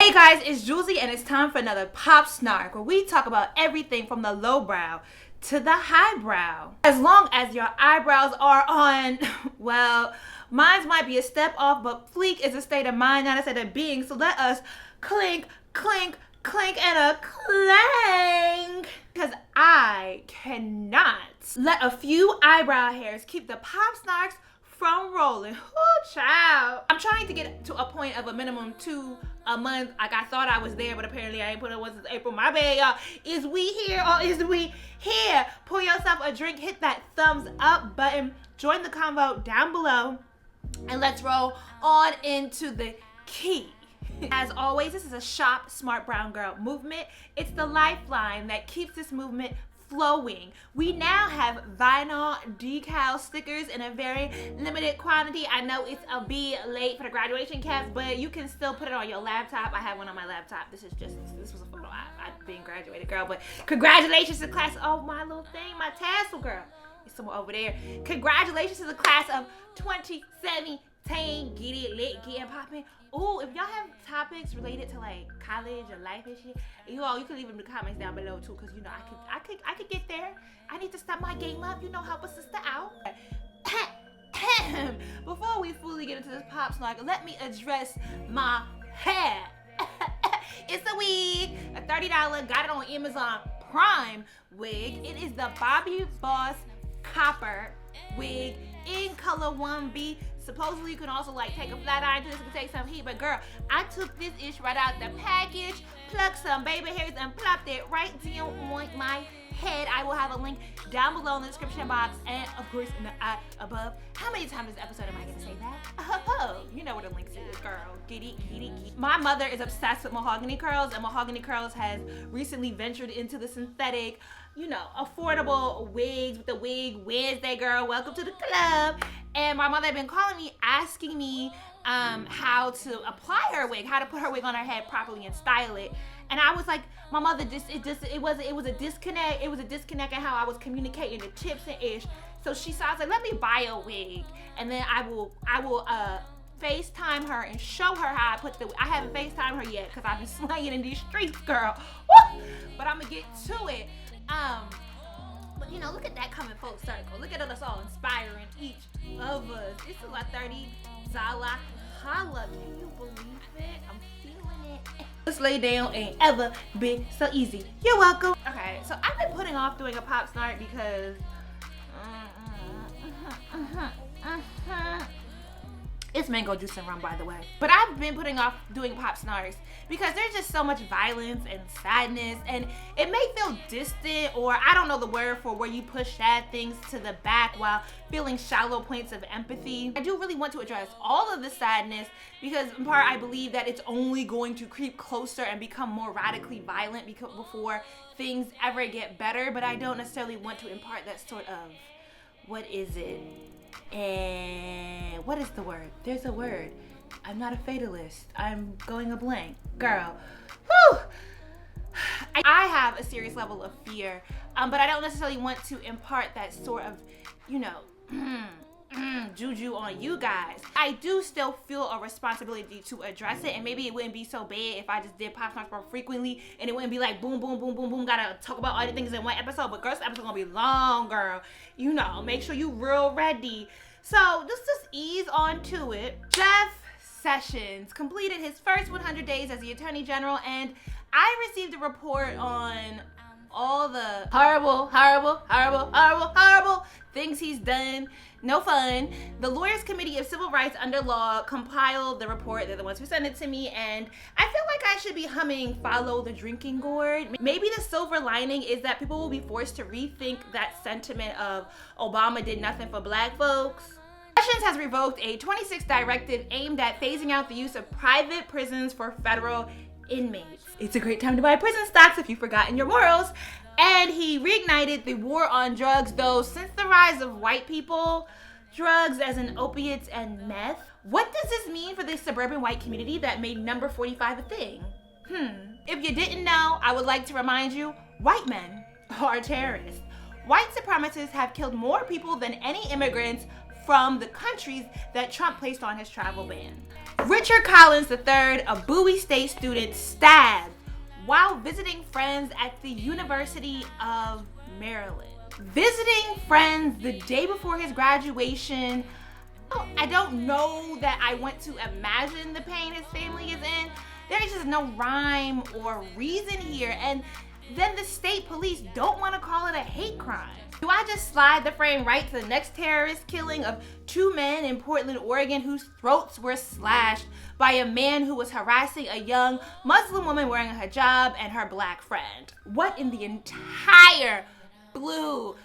Hey guys, it's Juicy and it's time for another Pop Snark where we talk about everything from the lowbrow to the highbrow. As long as your eyebrows are on, well, mine might be a step off, but fleek is a state of mind, not a state of being. So let us clink, clink, clink, and a clank. Because I cannot let a few eyebrow hairs keep the Pop Snarks from rolling. Oh, child. I'm trying to get to a point of a minimum 2 a month. Like I thought I was there, but apparently I ain't put it once since April. My bad, y'all. Is we here or is we here? Pour yourself a drink, hit that thumbs up button, join the convo down below, and let's roll on into the key. As always, this is a Shop Smart Brown Girl movement. It's the lifeline that keeps this movement flowing. We now have vinyl decal stickers in a very limited quantity. I know it's a bit late for the graduation caps, but you can still put it on your laptop. I have one on my laptop. This was a photo. I've been graduated, girl, but congratulations to class. Oh, my little thing, my tassel, girl. It's somewhere over there. Congratulations to the class of 2017. Get it lit, get it popping. Oh, if y'all have topics related to like college or life and shit, you can leave them in the comments down below too, cause you know I could get there. I need to step my game up, you know, help a sister out. Before we fully get into this Pop Snark, let me address my hair. It's a wig, a $30, got it on Amazon Prime wig. It is the Bobby Boss Copper wig in color 1B. Supposedly you can also like take a flat iron to this and take some heat, but girl, I took this ish right out the package, plucked some baby hairs and plopped it right down on my head. I will have a link down below in the description box and of course in the eye above. How many times this episode am I gonna say that? Oh, you know where the links is, girl. Get it, get it, get it. My mother is obsessed with mahogany curls, and mahogany curls has recently ventured into the synthetic, you know, affordable wigs with the Wig Wednesday, girl. Welcome to the club. And my mother had been calling me, asking me how to apply her wig, how to put her wig on her head properly and style it. And I was like, my mother it was a disconnect. It was a disconnect in how I was communicating the tips and ish. So she said, I was like, let me buy a wig, and then I will FaceTime her and show her how I put I haven't FaceTimed her yet because I've been slanging in these streets, girl. Woo! But I'm gonna get to it. But you know, look at that coming full circle. Look at us all inspiring each of us. It's a 30 Zala holla. Can you believe it? I'm feeling it. This lay down ain't ever been so easy. You're welcome. Okay, so I've been putting off doing a Pop Snark because it's mango juice and rum, by the way. But I've been putting off doing Pop Snarks because there's just so much violence and sadness, and it may feel distant, or I don't know the word for where you push sad things to the back while feeling shallow points of empathy. I do really want to address all of the sadness because in part I believe that it's only going to creep closer and become more radically violent before things ever get better, but I don't necessarily want to impart that sort of, what is it? And what is the word? There's a word. I'm not a fatalist. I'm going a blank. Girl. Whew. I have a serious level of fear, but I don't necessarily want to impart that sort of, you know, juju on you guys. I do still feel a responsibility to address it, and maybe it wouldn't be so bad if I just did Pop Snarks more frequently, and it wouldn't be like boom, boom, boom, boom, boom, gotta talk about all the things in one episode. But girl, this episode gonna be long, girl. You know, make sure you real ready. So let's just ease on to it. Jeff Sessions completed his first 100 days as the Attorney General, and I received a report on all the horrible things he's done. No fun. The Lawyers Committee of Civil Rights under Law compiled the report. They're the ones who sent it to me, and I feel like I should be humming Follow the Drinking Gourd. Maybe the silver lining is that people will be forced to rethink that sentiment of Obama did nothing for black folks. Sessions has revoked a 26 directive aimed at phasing out the use of private prisons for federal inmates. It's a great time to buy prison stocks if you've forgotten your morals. And he reignited the war on drugs, though since the rise of white people, drugs as in opiates and meth. What does this mean for the suburban white community that made number 45 a thing? If you didn't know, I would like to remind you, white men are terrorists. White supremacists have killed more people than any immigrants from the countries that Trump placed on his travel ban. Richard Collins III, a Bowie State student, stabbed while visiting friends at the University of Maryland. Visiting friends the day before his graduation. I don't know that I want to imagine the pain his family is in. There is just no rhyme or reason here. And then the state police don't want to call it a hate crime. Do I just slide the frame right to the next terrorist killing of 2 men in Portland, Oregon, whose throats were slashed by a man who was harassing a young Muslim woman wearing a hijab and her black friend? What in the entire blue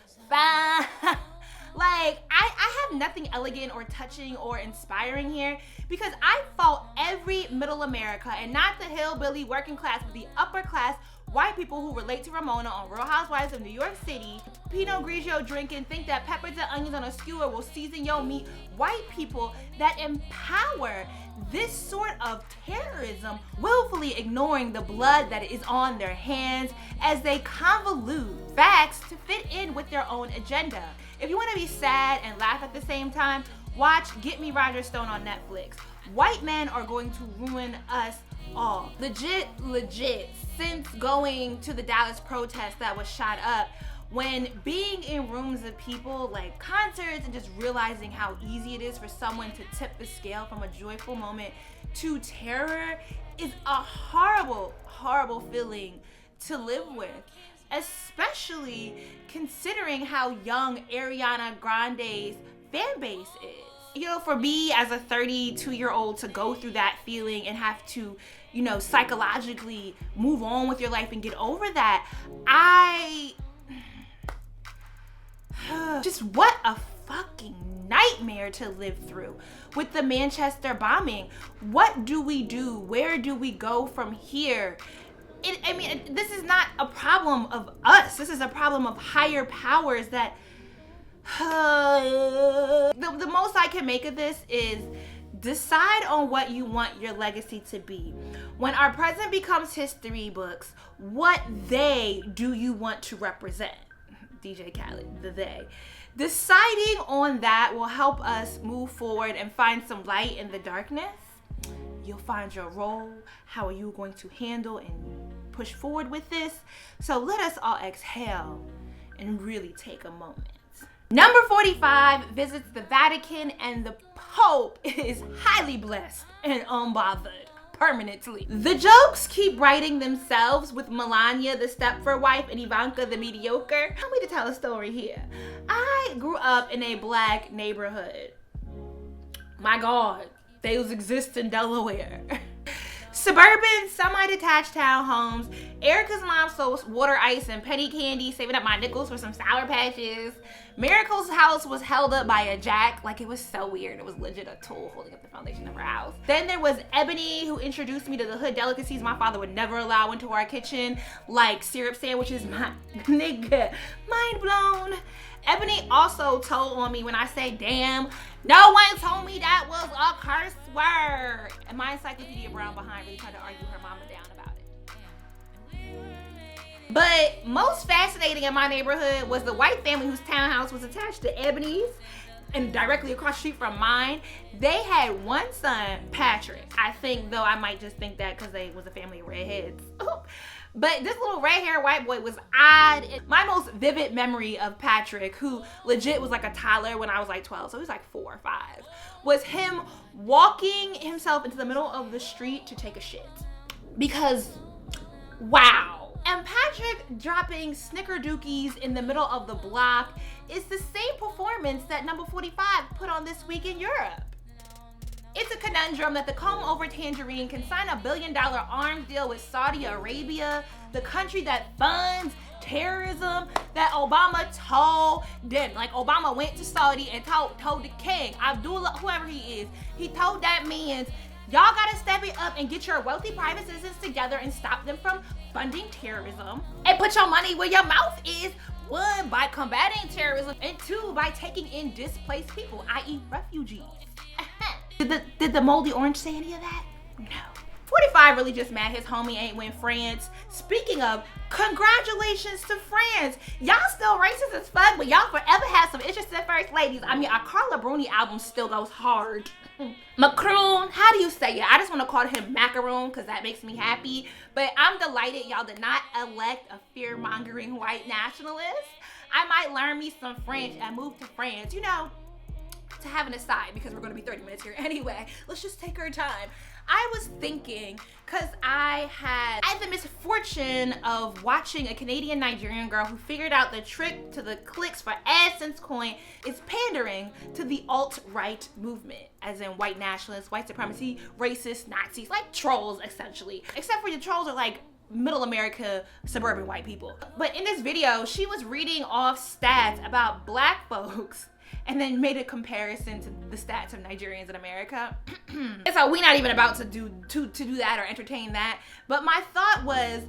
Like, I have nothing elegant or touching or inspiring here, because I fault every middle America, and not the hillbilly working class, but the upper class white people who relate to Ramona on Real Housewives of New York City, Pinot Grigio drinking, think that peppers and onions on a skewer will season your meat. White people that empower this sort of terrorism, willfully ignoring the blood that is on their hands as they convolute facts to fit in with their own agenda. If you want to be sad and laugh at the same time, watch Get Me Roger Stone on Netflix. White men are going to ruin us all. Legit, since going to the Dallas protest that was shot up, when being in rooms of people like concerts and just realizing how easy it is for someone to tip the scale from a joyful moment to terror is a horrible, horrible feeling to live with, especially considering how young Ariana Grande's fan base is. You know, for me as a 32-year-old to go through that feeling and have to, you know, psychologically move on with your life and get over that, just what a fucking nightmare to live through. With the Manchester bombing, what do we do? Where do we go from here? This is not a problem of us. This is a problem of higher powers that the most I can make of this is decide on what you want your legacy to be. When our present becomes history books, what they do you want to represent? DJ Khaled, the they. Deciding on that will help us move forward and find some light in the darkness. You'll find your role. How are you going to handle and push forward with this? So let us all exhale and really take a moment. Number 45 visits the Vatican, and the Pope is highly blessed and unbothered permanently. The jokes keep writing themselves with Melania, the Stepford wife, and Ivanka, the Mediocre. Allow me to tell a story here. I grew up in a black neighborhood. My God, those exist in Delaware. Suburban, semi-detached townhomes. Erica's mom sold water ice and penny candy, saving up my nickels for some Sour Patches. Miracle's house was held up by a jack. Like, it was so weird. It was legit a tool holding up the foundation of her house. Then there was Ebony, who introduced me to the hood delicacies my father would never allow into our kitchen, like syrup sandwiches. My nigga, mind blown. Ebony also told on me when I say damn. No one told me that was a curse word. And my Encyclopedia Brown behind really tried to argue her mama down about it. But most fascinating in my neighborhood was the white family whose townhouse was attached to Ebony's and directly across the street from mine. They had one son, Patrick. I think, though, I might just think that because they was a family of redheads. But this little red-haired white boy was odd. My most vivid memory of Patrick, who legit was like a toddler when I was like 12, so he was like 4 or 5, was him walking himself into the middle of the street to take a shit. Because, wow. And Patrick dropping snickerdoodies in the middle of the block is the same performance that number 45 put on This Week in Europe. It's a conundrum that the comb-over tangerine can sign a $1 billion arms deal with Saudi Arabia, the country that funds terrorism, that Obama told them. Like, Obama went to Saudi and told the king, Abdullah, whoever he is, he told that man, y'all gotta step it up and get your wealthy private citizens together and stop them from funding terrorism. And put your money where your mouth is. 1, by combating terrorism, and 2, by taking in displaced people, i.e. refugees. Did the moldy orange say any of that? No. 45 really just mad his homie ain't win France. Speaking of, congratulations to France. Y'all still racist as fuck, but y'all forever have some interesting first ladies. I mean, our Carla Bruni album still goes hard. Macron, how do you say it? I just want to call him macaroon because that makes me happy. But I'm delighted y'all did not elect a fear-mongering white nationalist. I might learn me some French and move to France, you know, to have an aside because we're going to be 30 minutes here anyway. Let's just take our time. I was thinking, because I had the misfortune of watching a Canadian Nigerian girl who figured out the trick to the clicks for AdSense coin is pandering to the alt-right movement, as in white nationalists, white supremacy, racists, Nazis, like trolls essentially. Except for the trolls are like middle America suburban white people. But in this video, she was reading off stats about black folks and then made a comparison to the stats of Nigerians in America. And so we're not even about to do that or entertain that. But my thought was,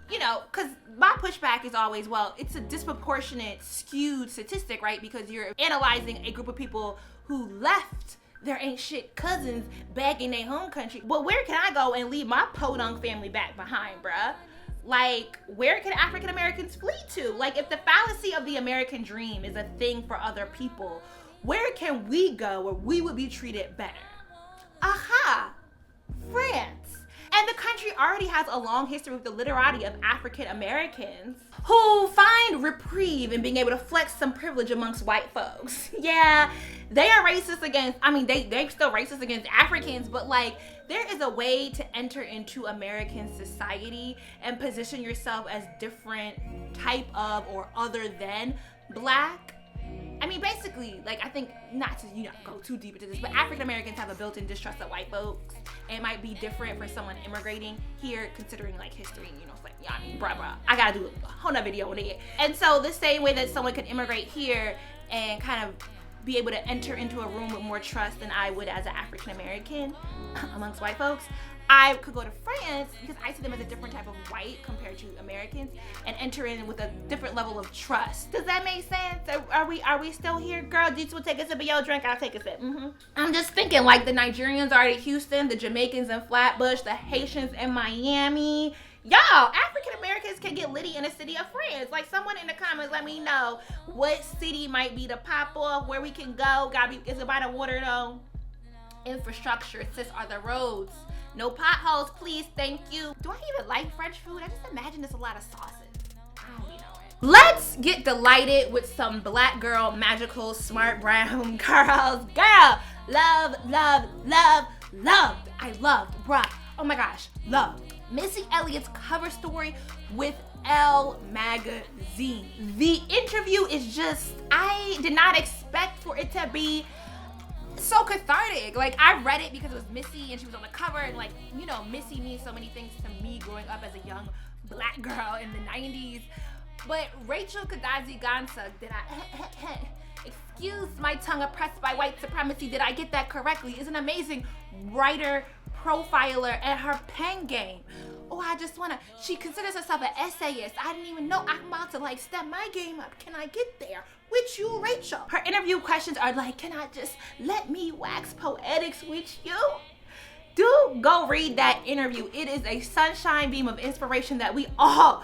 you know, because my pushback is always, well, it's a disproportionate, skewed statistic, right? Because you're analyzing a group of people who left their ain't shit cousins back in their home country. But where can I go and leave my podunk family back behind, bruh? Like, where can African Americans flee to? Like, if the fallacy of the American dream is a thing for other people, where can we go where we would be treated better? Aha! France. And the country already has a long history with the literati of African Americans who find reprieve in being able to flex some privilege amongst white folks. Yeah, they are racist against, I mean, they're still racist against Africans, but like, there is a way to enter into American society and position yourself as different type of or other than black. I mean, basically, like, I think, not to, you know, go too deep into this, but African Americans have a built-in distrust of white folks. And it might be different for someone immigrating here, considering, like, history, you know, it's like, yeah, I mean, bruh, I gotta do a whole nother video on it. And so the same way that someone could immigrate here and kind of be able to enter into a room with more trust than I would as an African American amongst white folks, I could go to France because I see them as a different type of white compared to Americans and enter in with a different level of trust. Does that make sense? Are we still here, girl? Do you want to take a sip of your drink? I'll take a sip. I'm just thinking, like, the Nigerians are in Houston, the Jamaicans in Flatbush, the Haitians in Miami. Y'all, African Americans can get litty in the city of France. Like, someone in the comments, let me know what city might be the pop off, where we can go. Is it by the water though? Infrastructure, sis, are the roads. No potholes, please, thank you. Do I even like French food? I just imagine there's a lot of sauces. I don't even know it. Let's get delighted with some black girl, magical, smart brown girls. Girl, love, love, love, loved. I loved, bruh. Oh my gosh, loved. Missy Elliott's cover story with Elle magazine. The interview is just, I did not expect for it to be so cathartic. Like, I read it because it was Missy and she was on the cover, and like, you know, Missy means so many things to me growing up as a young black girl in the 90s. But Rachel Kadazi Gansa, excuse my tongue oppressed by white supremacy, did I get that correctly, is an amazing writer, profiler, and her pen game. Oh, she considers herself an essayist. I didn't even know I'm about to like step my game up. Can I get there with you, Rachel? Her interview questions are like, can I just let me wax poetics with you? Do go read that interview. It is a sunshine beam of inspiration that we all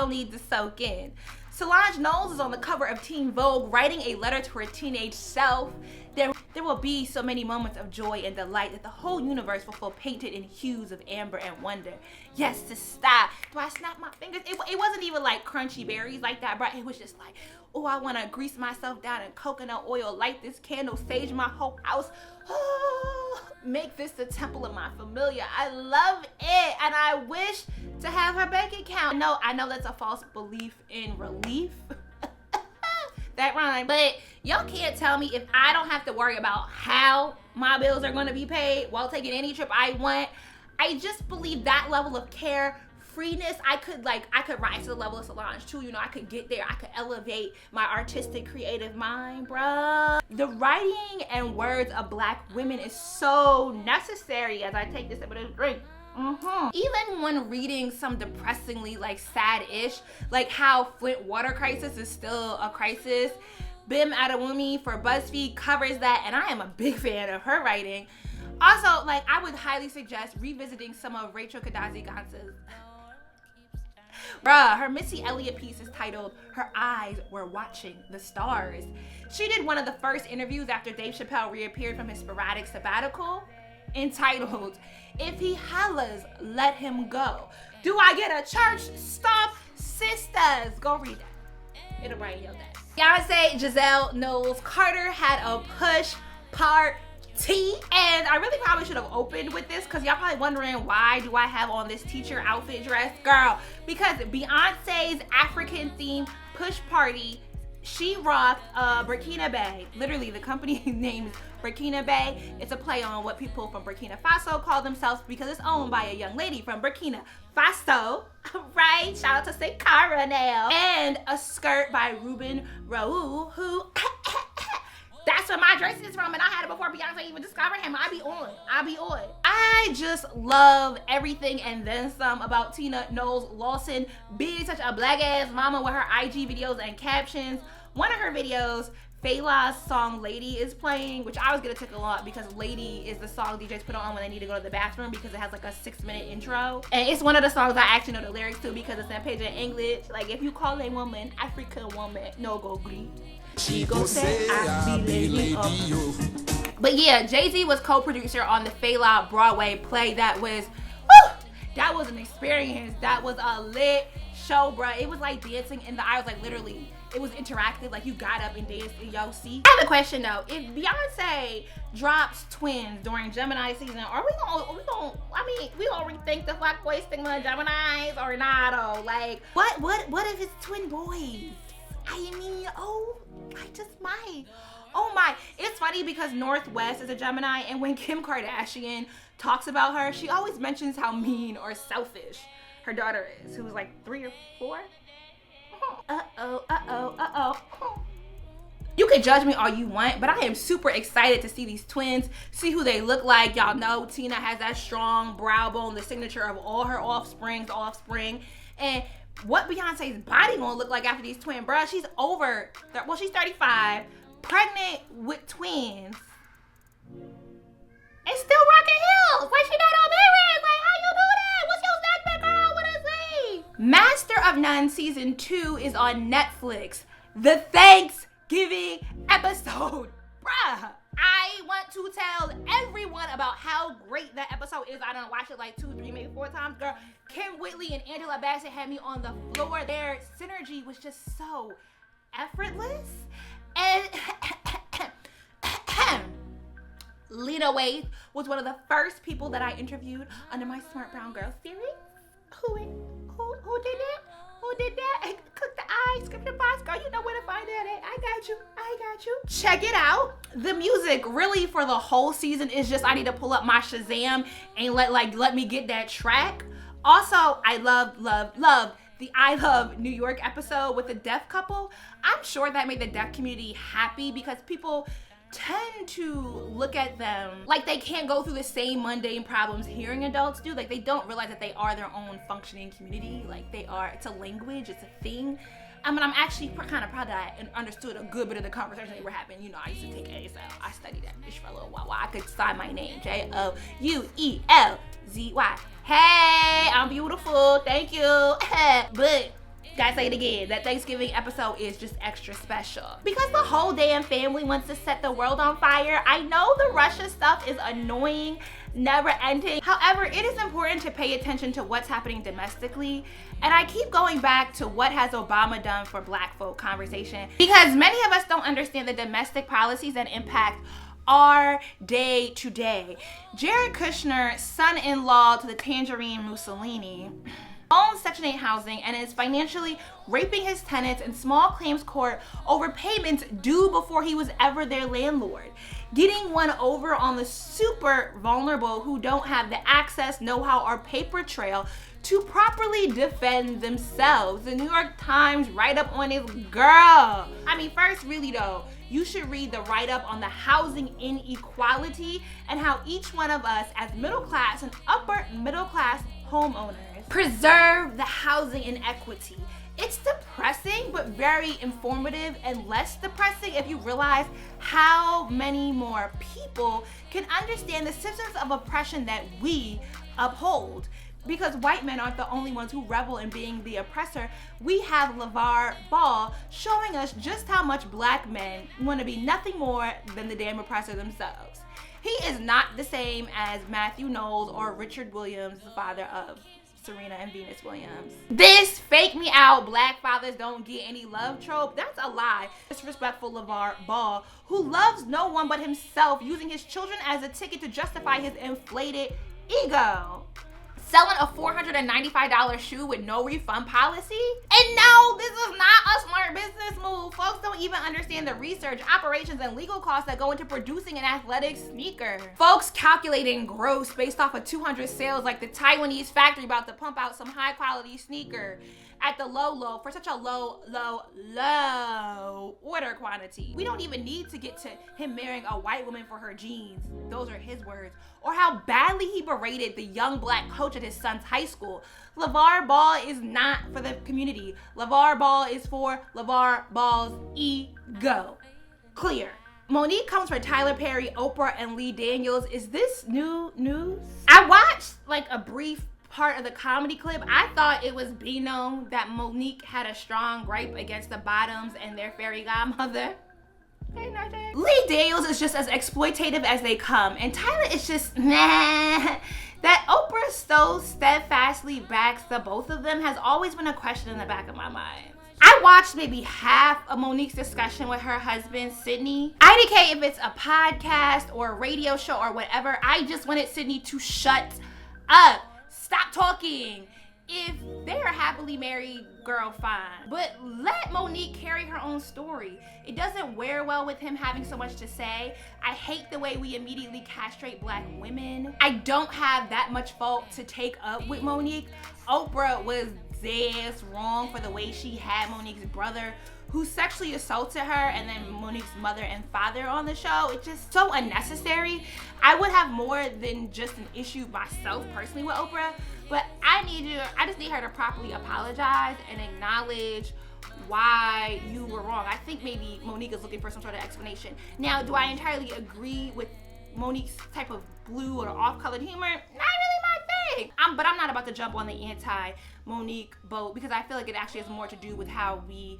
need to soak in. Solange Knowles is on the cover of Teen Vogue writing a letter to her teenage self. There will be so many moments of joy and delight that the whole universe will feel painted in hues of amber and wonder. Yes, to stop. Do I snap my fingers? It wasn't even like crunchy berries like that, bro. It was just like, oh, I want to grease myself down in coconut oil, light this candle, sage my whole house. Oh, make this the temple of my familiar. I love it, and I wish to have her bank account. No, I know that's a false belief in relief. That rhyme. But y'all can't tell me if I don't have to worry about how my bills are gonna be paid while taking any trip I want. I just believe that level of care, freeness, I could rise to the level of Solange too. You know, I could get there. I could elevate my artistic, creative mind, bruh. The writing and words of black women is so necessary as I take this sip of this drink. Even when reading some depressingly like sad-ish, like how Flint water crisis is still a crisis, Bim Adewumi for BuzzFeed covers that, and I am a big fan of her writing. Also, like, I would highly suggest revisiting some of Rachel Kadazi-Gansa's. Bruh, her Missy Elliott piece is titled "Her Eyes Were Watching the Stars." She did one of the first interviews after Dave Chappelle reappeared from his sporadic sabbatical, entitled "If He Hollers, Let Him Go. Do I Get a Church Stomp, Sisters?" Go read that. It'll brighten your day. Beyonce, Giselle Knowles Carter had a push party. And I really probably should have opened with this because y'all probably wondering why do I have on this teacher outfit dress. Girl, because Beyonce's African themed push party, she rocked Burkina Bay. Literally, the company name is Burkina Bay. It's a play on what people from Burkina Faso call themselves because it's owned by a young lady from Burkina Faso, right? Shout out to Sakara now. And a skirt by Ruben Raoul, who that's where my dress is from, and I had it before Beyonce even discovered him. I be on. I just love everything and then some about Tina Knowles Lawson being such a black ass mama with her IG videos and captions. One of her videos, Fela's song Lady is playing, which I was gonna take a lot because Lady is the song DJs put on when they need to go to the bathroom because it has like a 6-minute intro. And it's one of the songs I actually know the lyrics to because it's in page in English. Like, if you call a woman African woman, no go green. She gon' say I be lady. But yeah, Jay-Z was co-producer on the Fela Broadway play that was, whew, that was an experience. That was a lit show, bruh. It was like dancing in the aisles, like literally. It was interactive, like you got up and danced in your seat. I have a question though. If Beyonce drops twins during Gemini season, are we gonna rethink the fuckboy stigma of Geminis or not? Oh, like, what if it's twin boys? I mean, I just might. Oh my, it's funny because Northwest is a Gemini, and when Kim Kardashian talks about her, she always mentions how mean or selfish her daughter is, who's like 3 or 4. You can judge me all you want, but I am super excited to see these twins, see who they look like. Y'all know Tina has that strong brow bone, the signature of all her offspring. And what Beyonce's body gonna look like after these twins, bruh. She's she's 35, pregnant with twins, and still rocking heels. Like, she not on marriage. Like, how you do that? What's your segment, girl? What is it? Master of None season 2 is on Netflix. The Thanksgiving episode, bruh. I want to tell everyone about how great that episode is. I done watched it like 2, 3, maybe 4 times, girl. Kim Whitley and Angela Bassett had me on the floor. Their synergy was just so effortless. And Lena Waithe was one of the first people that I interviewed under my Smart Brown Girl series. Who did that? Who did that? Cook the eye, script the box, girl. You know where to find that at. I got you. Check it out. The music really for the whole season is just, I need to pull up my Shazam and let me get that track. Also, I love the I Love New York episode with the deaf couple. I'm sure that made the deaf community happy because people tend to look at them like they can't go through the same mundane problems hearing adults do. Like, they don't realize that they are their own functioning community. Like, they are, it's a language, it's a thing. I mean, I'm actually kind of proud that I understood a good bit of the conversation that were happening. You know, I used to take ASL. I studied that bitch for a little while I could sign my name, Jouelzy. Hey, I'm beautiful, thank you. But gotta say it again, that Thanksgiving episode is just extra special because the whole damn family wants to set the world on fire. I know the Russia stuff is annoying, never ending. However, it is important to pay attention to what's happening domestically. And I keep going back to what has Obama done for Black folk conversation because many of us don't understand the domestic policies that impact our day to day. Jared Kushner, son-in-law to the Tangerine Mussolini, owns Section 8 housing and is financially raping his tenants in small claims court over payments due before he was ever their landlord, getting one over on the super vulnerable who don't have the access, know-how, or paper trail to properly defend themselves. The New York Times write-up on his girl. I mean, first, really though, you should read the write-up on the housing inequality and how each one of us as middle class and upper middle class homeowners preserve the housing inequity. It's depressing. depressing, but very informative and less depressing if you realize how many more people can understand the systems of oppression that we uphold. Because white men aren't the only ones who revel in being the oppressor. We have LeVar Ball showing us just how much black men want to be nothing more than the damn oppressor themselves. He is not the same as Matthew Knowles or Richard Williams, the father of Serena and Venus Williams. This fake me out, black fathers don't get any love trope, that's a lie. Disrespectful LeVar Ball, who loves no one but himself, using his children as a ticket to justify his inflated ego. Selling a $495 shoe with no refund policy? And no, this is not a smart business move. Folks don't even understand the research, operations, and legal costs that go into producing an athletic sneaker. Folks calculating gross based off of 200 sales like the Taiwanese factory about to pump out some high quality sneaker at the low for such a low order quantity. We don't even need to get to him marrying a white woman for her jeans. Those are his words. Or how badly he berated the young black coach at his son's high school. LeVar Ball is not for the community. LeVar Ball is for LeVar Ball's ego. Clear. Monique comes for Tyler Perry, Oprah, and Lee Daniels. Is this new news? I watched like a brief part of the comedy clip. I thought it was be known that Monique had a strong gripe against the Bottoms and their fairy godmother. Lee Daniels is just as exploitative as they come, and Tyler is just nah. That Oprah so steadfastly backs the both of them has always been a question in the back of my mind. I watched maybe half of Monique's discussion with her husband, Sydney. IDK if it's a podcast or a radio show or whatever, I just wanted Sydney to shut up. Stop talking. If they're happily married, girl, fine. But let Monique carry her own story. It doesn't wear well with him having so much to say. I hate the way we immediately castrate black women. I don't have that much fault to take up with Monique. Oprah was dead wrong for the way she had Monique's brother, who sexually assaulted her, and then Monique's mother and father on the show. It's just so unnecessary. I would have more than just an issue myself personally with Oprah, but I just need her to properly apologize and acknowledge why you were wrong. I think maybe Monique is looking for some sort of explanation. Now, do I entirely agree with Monique's type of blue or off-colored humor? Not really my thing. But I'm not about to jump on the anti-Monique boat, because I feel like it actually has more to do with how we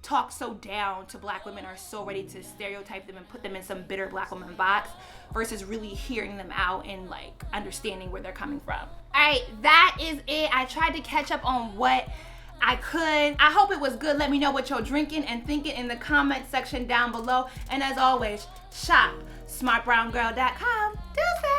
talk so down to black women, are so ready to stereotype them and put them in some bitter black woman box, versus really hearing them out and like understanding where they're coming from. All right, that is it. I tried to catch up on what I could. I hope it was good. Let me know what you're drinking and thinking in the comment section down below. And as always, shop smartbrowngirl.com. Deuces.